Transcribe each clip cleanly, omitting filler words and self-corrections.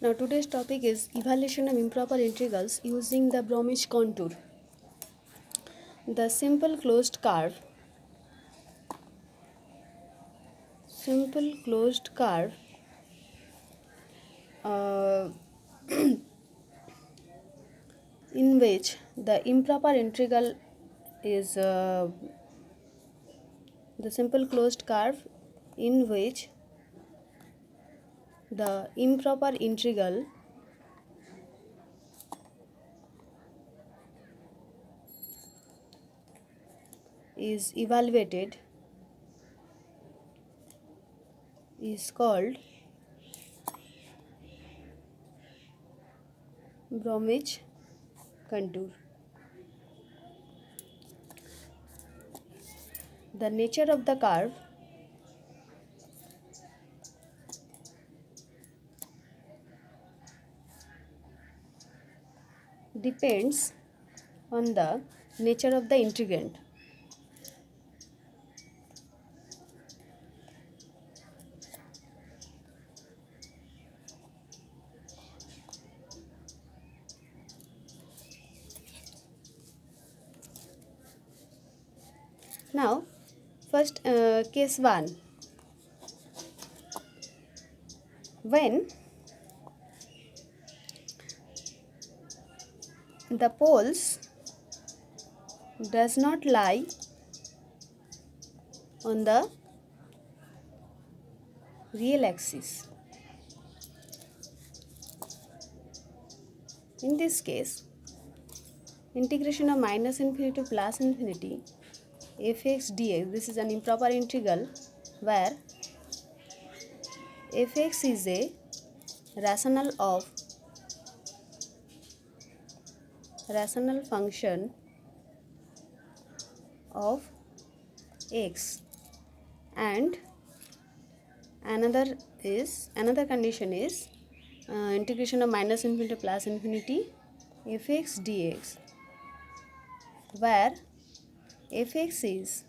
Now today's topic is evaluation of improper integrals using the Bromwich contour. The simple closed curve uh, in which the improper integral is the simple closed curve in which the improper integral is evaluated is called Bromwich contour. The nature of the curve depends on the nature of the integrand. Now, first case 1. When the poles does not lie on the real axis. In this case, integration of minus infinity to plus infinity fx dx, this is an improper integral where fx is a rational function of x, and another condition is integration of minus infinity to plus infinity fx dx, where fx is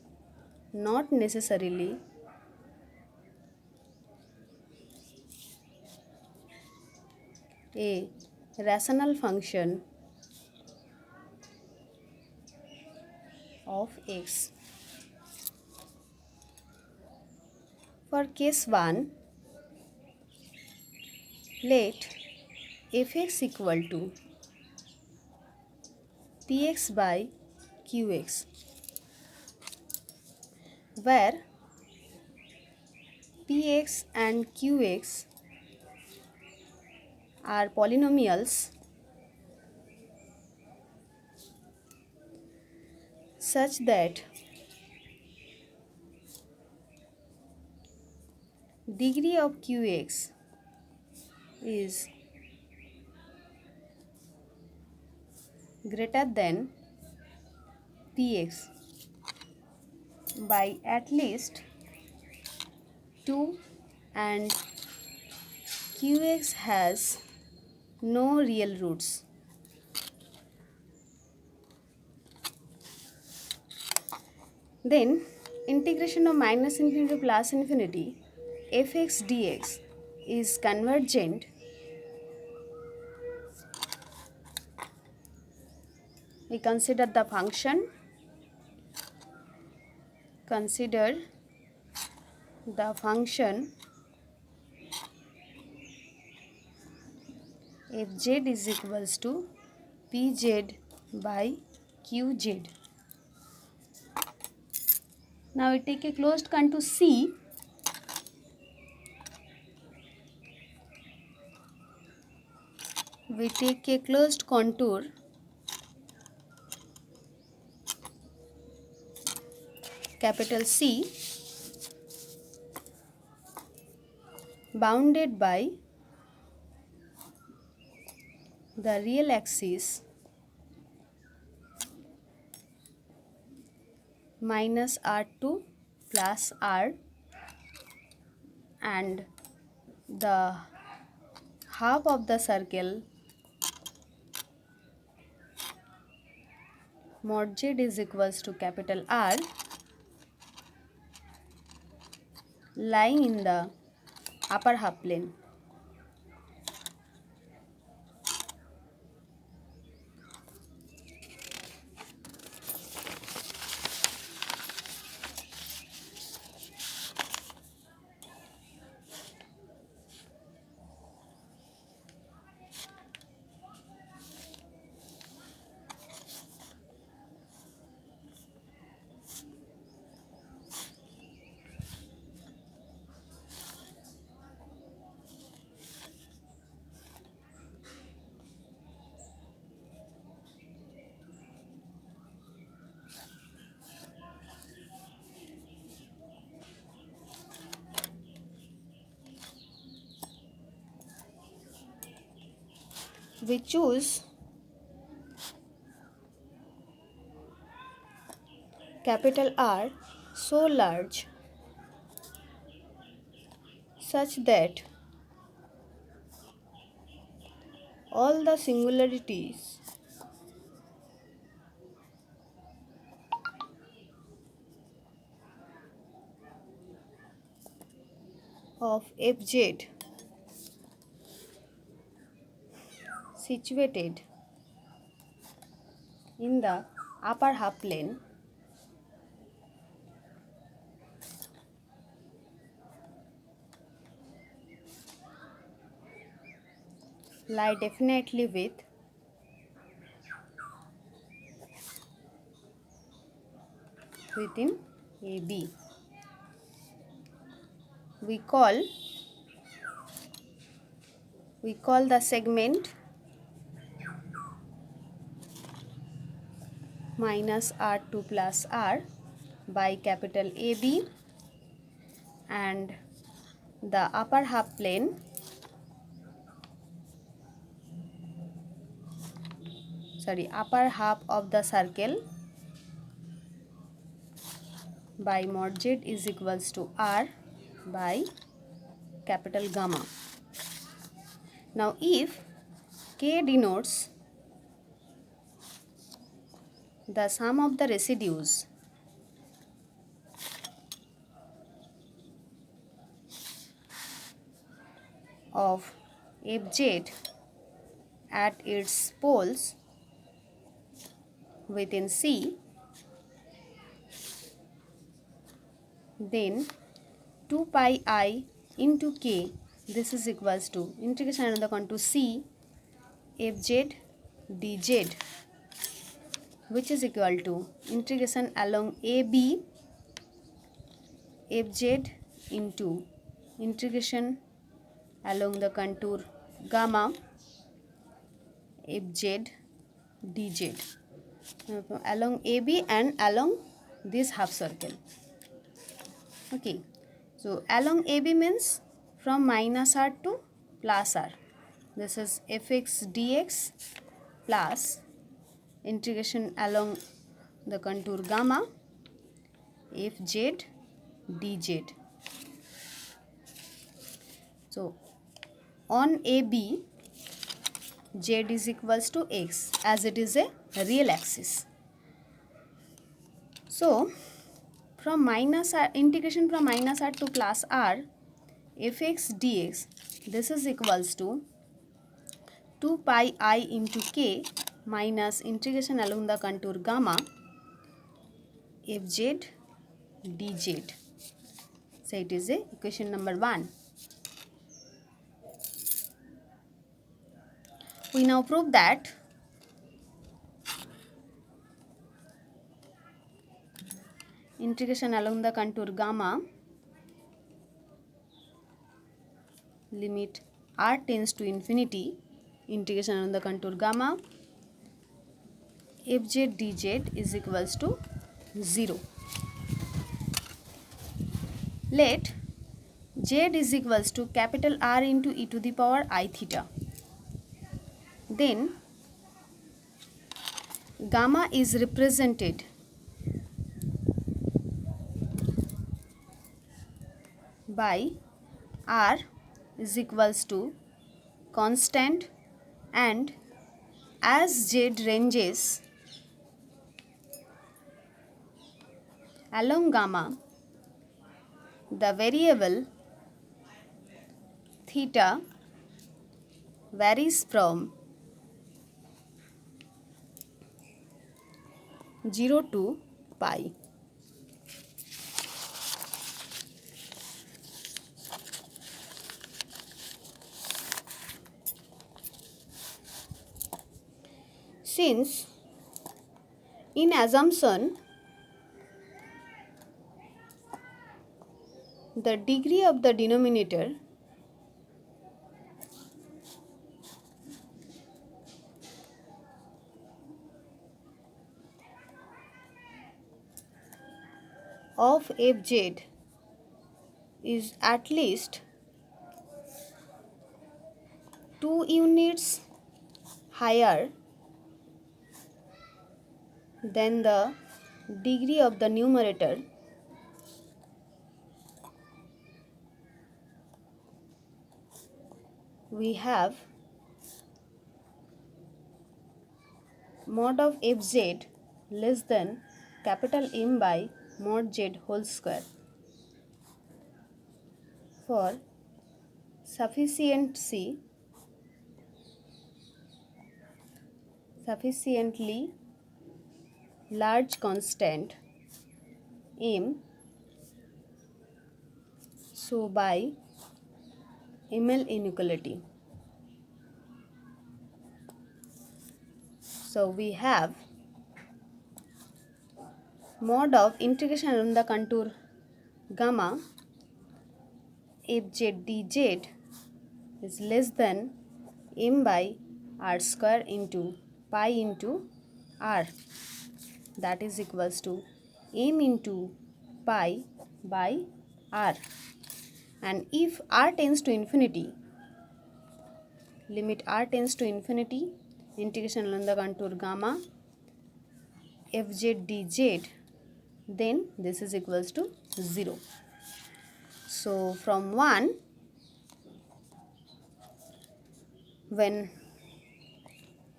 not necessarily a rational function of x. For case 1, let fx equal to px by qx, where px and qx are polynomials such that degree of qx is greater than px by at least 2, and qx has no real roots. Then integration of minus infinity to plus infinity fx dx is convergent we consider the function fz is equals to pz by qz. Now we take a closed contour C. We take a closed contour capital C bounded by the real axis minus r2 plus r, and the half of the circle mod z is equals to capital R lying in the upper half plane. we choose capital R so large such that all the singularities of Fz situated in the upper half plane lie definitely within AB. We call the segment minus R2 plus R by capital AB, and the upper half plane upper half of the circle by mod Z is equals to R by capital gamma. Now if K denotes the sum of the residues of Fz at its poles within C, then 2 pi I into K, this is equals to integration under the contour C Fz dz, which is equal to integration along AB Fz into integration along the contour gamma Fz dz, along AB and along this half circle. Okay, so along AB means from minus R to plus R. This is fx dx plus integration along the contour gamma Fz dz. So on AB, Z is equals to x as it is a real axis. So from minus R, integration from minus R to plus R, fx dx, this is equals to 2 pi I into k minus integration along the contour gamma Fz dz. So it is a equation number 1. We now prove that integration along the contour gamma limit R tends to infinity, integration along the contour gamma Fz dz is equals to 0. Let Z is equals to capital R into e to the power I theta. Then gamma is represented by R is equals to constant, and as Z ranges along gamma, the variable theta varies from 0 to pi. Since in assumption the degree of the denominator of Fz is at least 2 units higher than the degree of the numerator, we have mod of fz less than capital M by mod z whole square. For sufficiently large constant M, so by ML inequality. So we have mod of integration along the contour gamma fz dz is less than m by r square into pi into r, that is equals to m into pi by r. And if r tends to infinity, limit r tends to infinity, integration along the contour gamma fz dz, then this is equals to 0. So from 1, when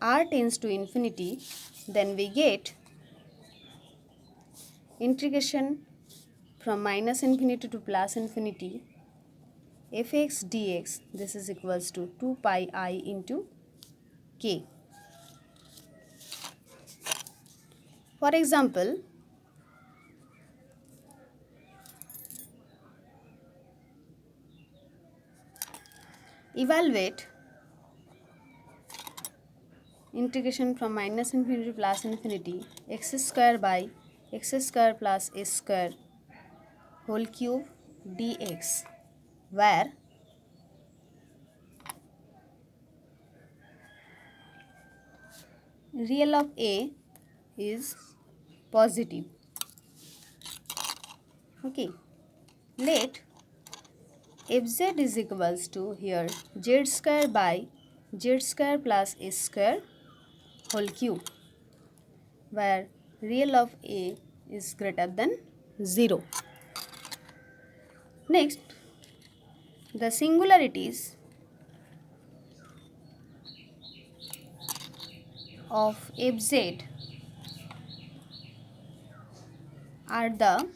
r tends to infinity, then we get integration from minus infinity to plus infinity fx dx, this is equals to 2 pi I into k. For example, evaluate integration from minus infinity to plus infinity x square by x square plus s square whole cube dx, where real of a is positive. Okay, let fz is equals to here z square by z square plus s square whole cube, where real of a is greater than 0. Next, the singularities of fz are the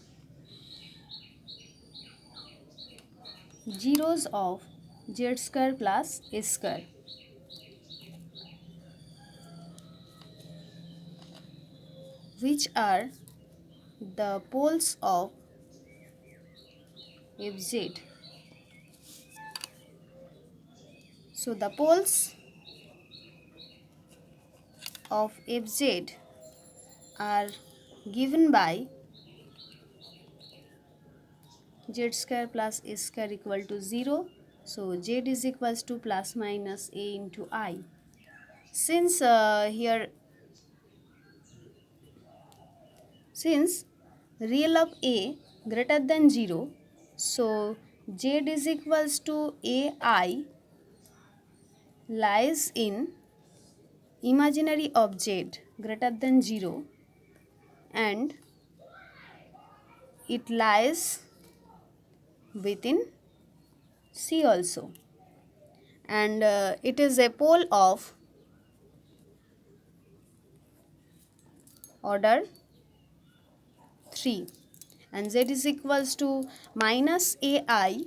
zeros of z square plus s square. Which are the poles of fz. So the poles of fz are given by z square plus s square equal to 0. So z is equals to plus minus a into I. Since real of a greater than 0, so z is equals to ai lies in imaginary of z greater than 0, and it lies within C also, and it is a pole of order 3, and z is equals to minus ai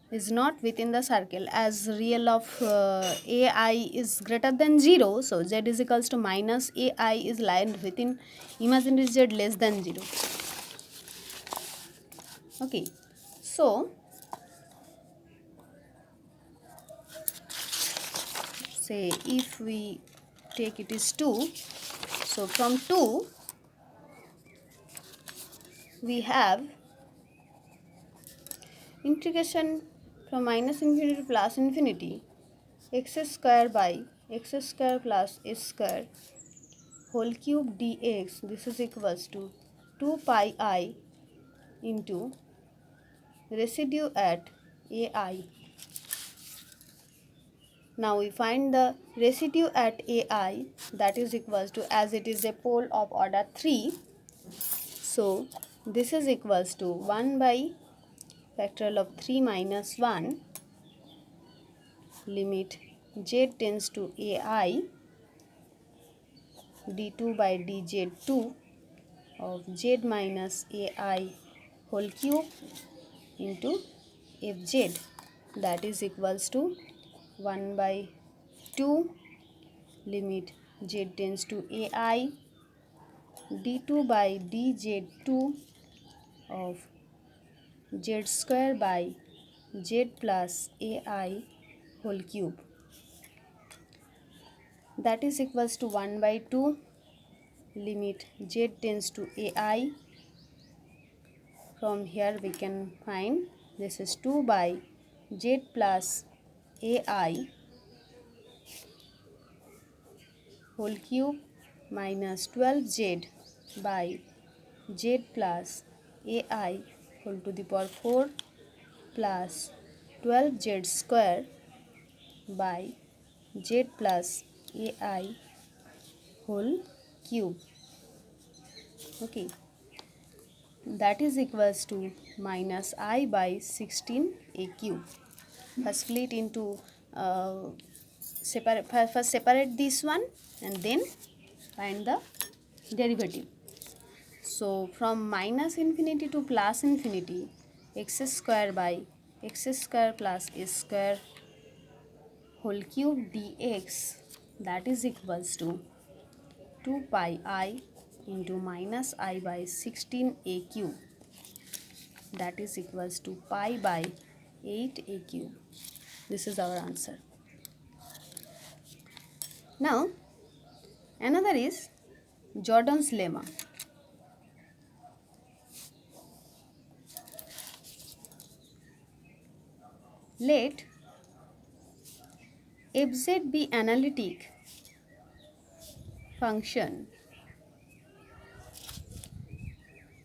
is not within the circle, as real of ai is greater than 0, so z is equals to minus ai is lying within imaginary z less than 0. Okay, so say if we take it is 2, so from 2 we have integration from minus infinity to plus infinity x square by x square plus s square whole cube dx, this is equals to 2 pi I into residue at ai. Now we find the residue at AI, that is equals to, as it is a pole of order 3, so this is equals to 1 by factorial of 3 minus 1 limit z tends to AI d2 by dz2 of z minus AI whole cube into fz, that is equals to 1 by 2 limit z tends to AI d2 by dz2 of z square by z plus AI whole cube, that is equals to 1 by 2 limit z tends to AI. From here we can find this is 2 by z plus AI whole cube minus 12z by z plus AI whole to the power 4 plus 12z square by z plus AI whole cube. Okay, that is equals to minus I by 16 a cube. First split into first separate this one and then find the derivative. So from minus infinity to plus infinity, x square by x square plus a square whole cube dx, that is equals to 2 pi I into minus I by 16 a cube, that is equals to pi by 8 a cube. This is our answer. Now another is Jordan's lemma. Let fz be analytic function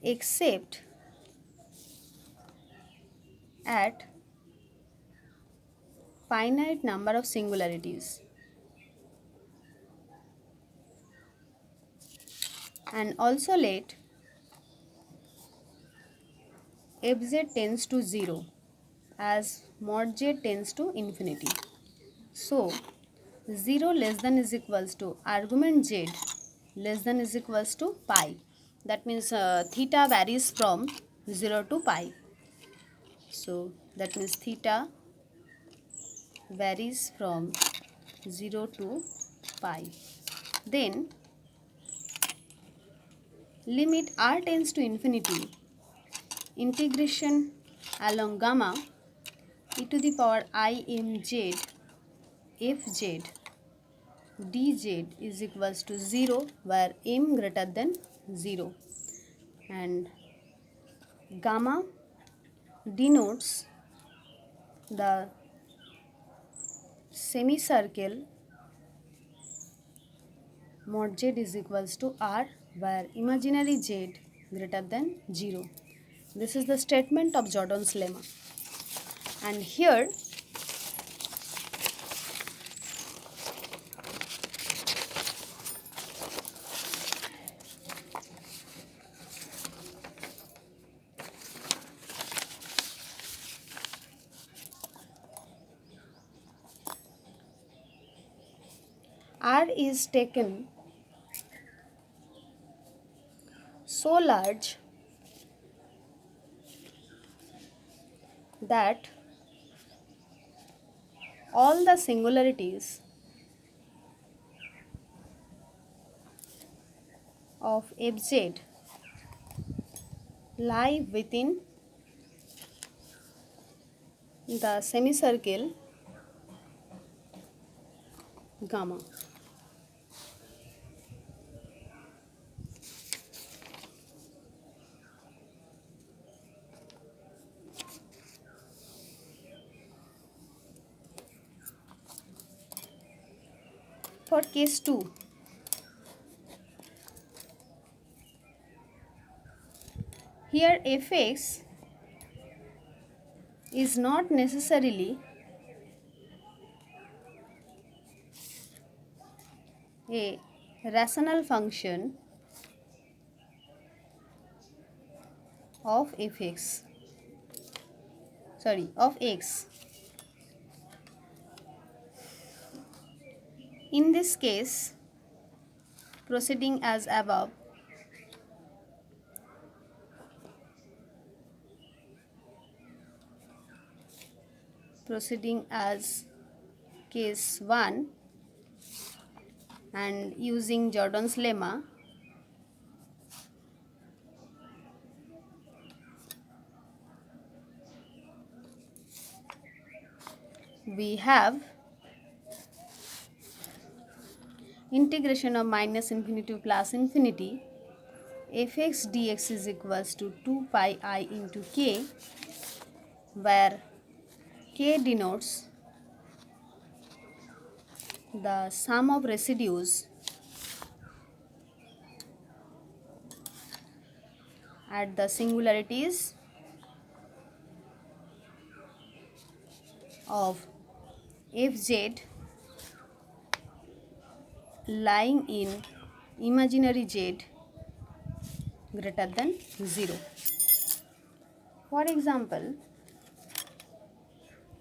except at finite number of singularities, and also let fz tends to 0 as mod z tends to infinity. So 0 less than is equals to argument z less than is equals to pi, that means theta varies from 0 to pi. So that means theta varies from 0 to pi. Then limit r tends to infinity, integration along gamma e to the power I mz fz dz is equals to 0 where m greater than 0, and gamma denotes the semicircle mod z is equals to r where imaginary z greater than 0. This is the statement of Jordan's lemma, and here R is taken so large that all the singularities of fz lie within the semicircle gamma. For case 2, here fx is not necessarily a rational function of x. In this case, proceeding as above, proceeding as case 1 and using Jordan's lemma, we have integration of minus infinity to plus infinity fx dx is equals to 2 pi I into k, where k denotes the sum of residues at the singularities of fz lying in imaginary z greater than 0. For example,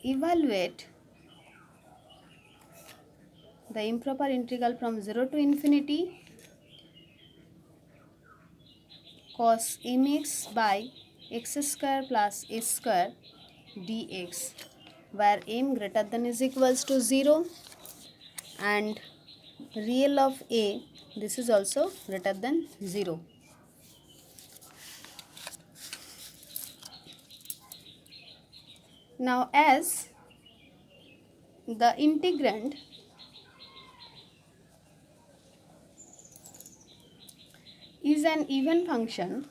evaluate the improper integral from 0 to infinity cos mx by x square plus a square dx, where m greater than is equals to 0 and real of a, this is also greater than 0. Now, as the integrand is an even function,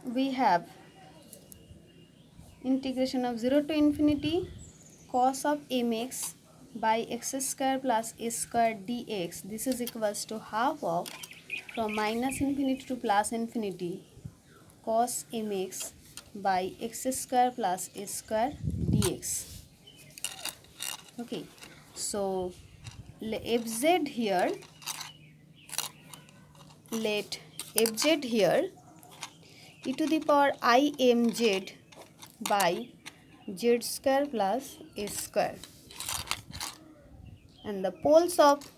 we have integration of 0 to infinity cos of mx by x square plus a square dx. This is equals to half of, from minus infinity to plus infinity, cos mx by x square plus a square dx. Okay, so fz here, let fz here e to the power I mz by z square plus a square, and the poles of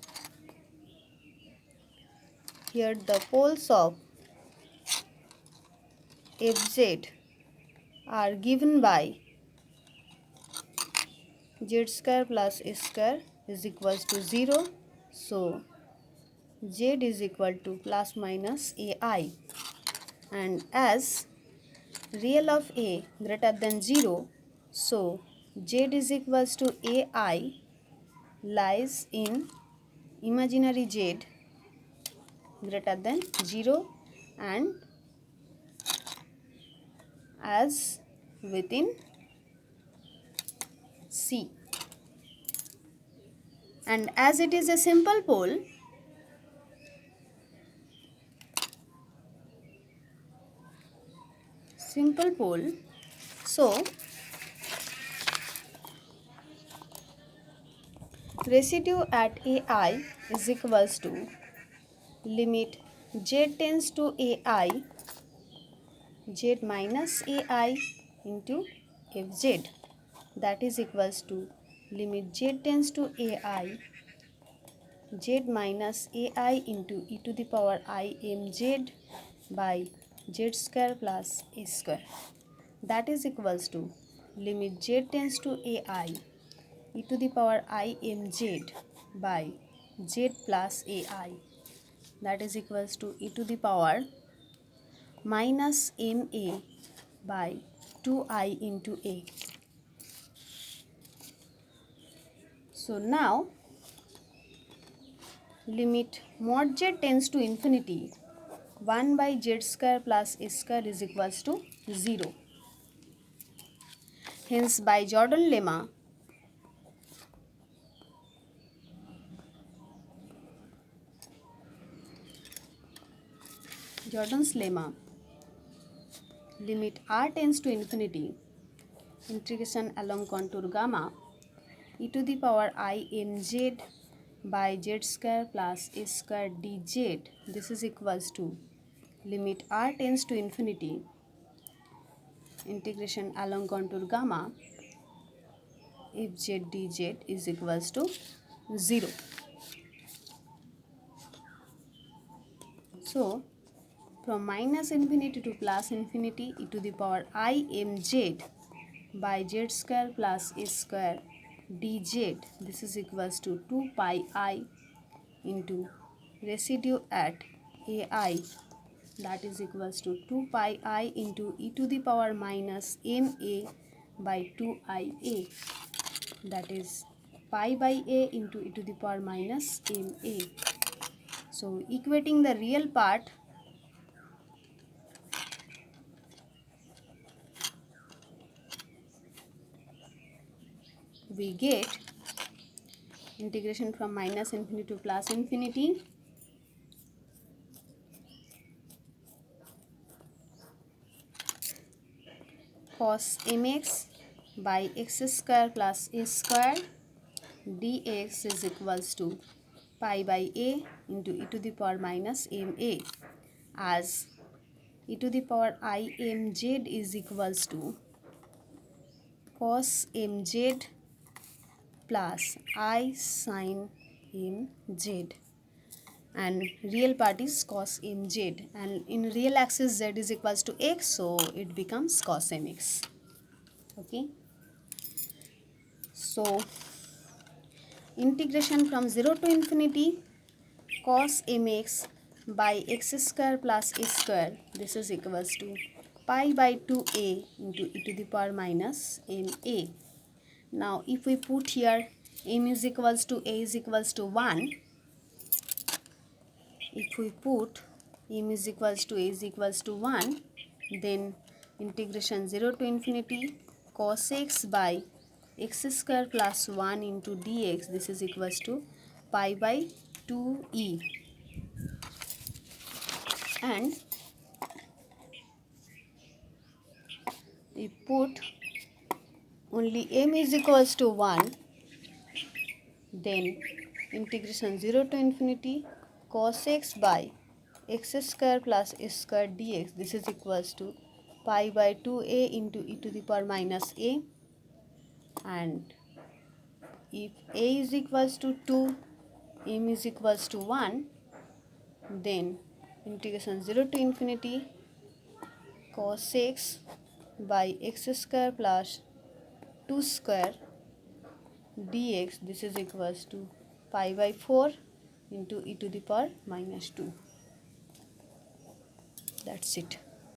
here, the poles of fz are given by z square plus a square is equals to 0. So z is equal to plus minus ai, and as real of a greater than 0, so z is equals to ai lies in imaginary z greater than 0 and as within C. And as it is a simple pole, so residue at ai is equals to limit z tends to ai, z minus ai into fz, that is equals to limit z tends to ai, z minus ai into e to the power I mz by z square plus a square, that is equals to limit z tends to ai e to the power I mz by z plus ai, that is equals to e to the power minus ma by 2I into a. So now limit mod z tends to infinity, 1 by z square plus a square is equals to 0. Hence, by Jordan's lemma, limit r tends to infinity, integration along contour gamma, e to the power I mz by z square plus a square dz. This is equals to limit r tends to infinity, integration along contour gamma if z dz is equals to 0. So from minus infinity to plus infinity, e to the power I mz by z square plus a square dz. This is equals to 2 pi I into residue at ai, that is equals to 2 pi I into e to the power minus ma by 2ia, that is pi by a into e to the power minus ma. So equating the real part, we get integration from minus infinity to plus infinity cos mx by x square plus a square dx is equals to pi by a into e to the power minus ma, as e to the power I mz is equals to cos mz plus I sin mz, and real part is cos mz, and in real axis z is equals to x, so it becomes cos mx. Okay, so integration from 0 to infinity cos mx by x square plus a square, this is equals to pi by 2a into e to the power minus ma. Now if we put here m is equals to a is equals to 1, if we put m is equals to a is equals to 1, then integration 0 to infinity cos x by x square plus 1 into dx, this is equals to pi by 2e, and we put only m is equals to 1, then integration 0 to infinity cos x by x square plus a square dx, this is equals to pi by 2a into e to the power minus a, and if a is equals to 2, m is equals to 1, then integration 0 to infinity cos x by x square plus 2 square dx, this is equals to pi by 4 into e to the power minus 2. That's it.